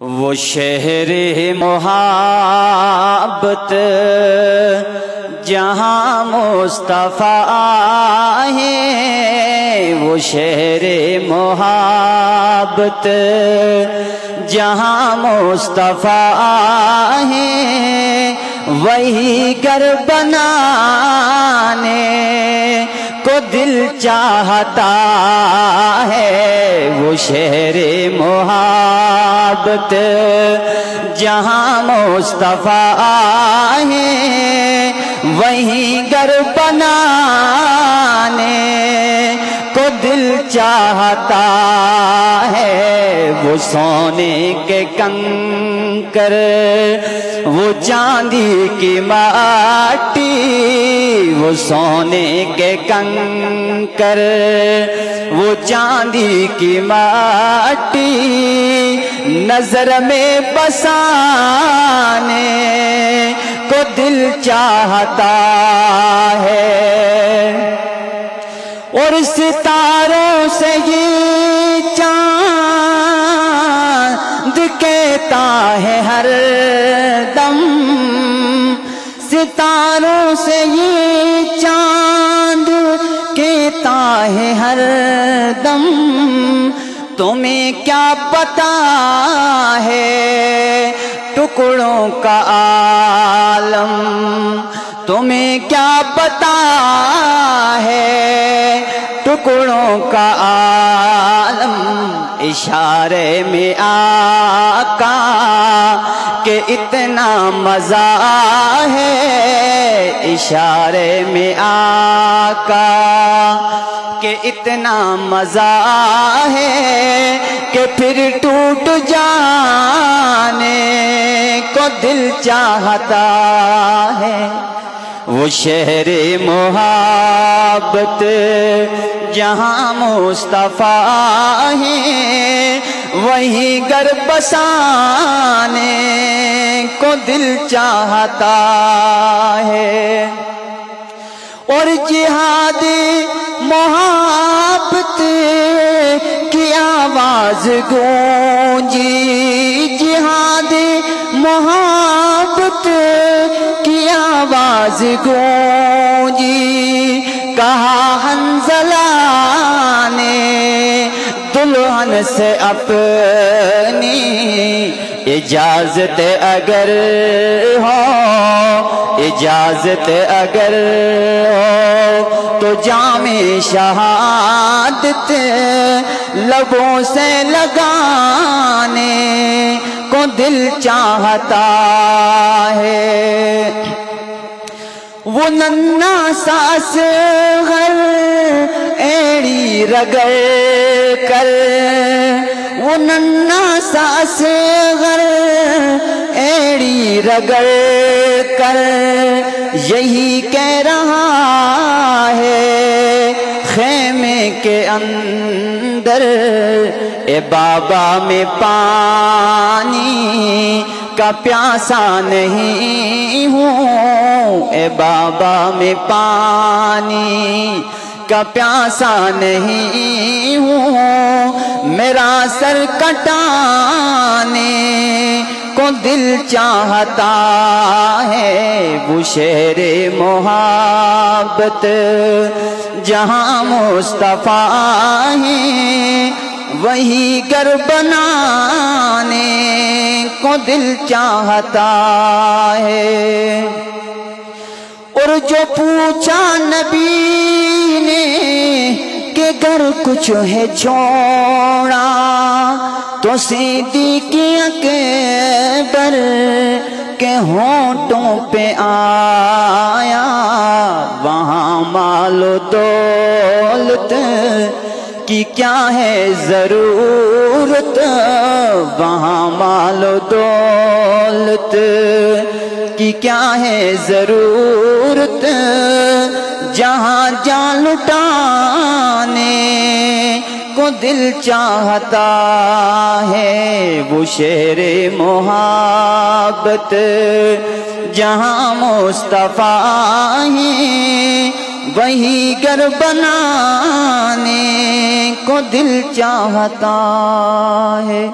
وہ شہر محبت جہاں مصطفیٰ ہے، وہ شہر محبت جہاں مصطفیٰ ہے، وہی گھر بنانے کو دل چاہتا ہے، وہ شہر محبت جہاں مصطفیٰ ہے، وہی گھر بنانے کو دل چاہتا ہے، وہ سونے کے کنکر وہ چاندی کی مٹی، وہ سونے کے کنکر وہ چاندی کی مٹی نظر میں بسانے کو دل چاہتا ہے، اور ستاروں سے یہ چاند کہتا ہے ہر دم، ستاروں سے یہ چاند کہتا ہے ہر دم، تمہیں کیا پتا ہے ٹکڑوں کا عالم، تمہیں کیا پتا ہے ٹکڑوں کا عالم، اشارے میں آقا کہ اتنا مزہ ہے، اشارے میں آقا کہ اتنا مزہ ہے کہ پھر ٹوٹ جانے کو دل چاہتا ہے، وہ شہر محبت جہاں مصطفیٰ ہے، وہی گھر بسانے کو دل چاہتا ہے، اور جہاد محبت کی آواز گونجی، جہاد محبت کی آواز گونجی، کہا حنظلہ نے دلہن سے اپنی اجازت اگر ہو، اجازت اگر ہو تو جام شہادت لبوں سے لگانے کو دل چاہتا ہے، وہ ننھا سا اصغر ایڑی رگڑ کر، وہ ننھا سا اصغر ایڑی رگڑ کر یہی کہہ رہا ہے خیمے کے اندر، اے بابا میں پانی کا پیاسا نہیں ہوں، اے بابا میں پانی کا پیاسا نہیں ہوں، میرا سر کٹانے کو دل چاہتا ہے، وہ شہر محبت جہاں مصطفیٰ ہے، وہی گھر بنانے کو دل چاہتا ہے، اور جو پوچھا نبی نے کہ گھر کچھ ہے چھوڑا، تو صدیق اکبر کے ہونٹوں پہ آیا، وہاں مال و دولت کی کیا ہے ضرورت، وہاں مال و دولت کی کیا ہے ضرورت، جہاں جان لٹانے کو دل چاہتا ہے، وہ شہر محبت جہاں مصطفیٰ ہے، وہی گھر بنانے کو دل چاہتا ہے۔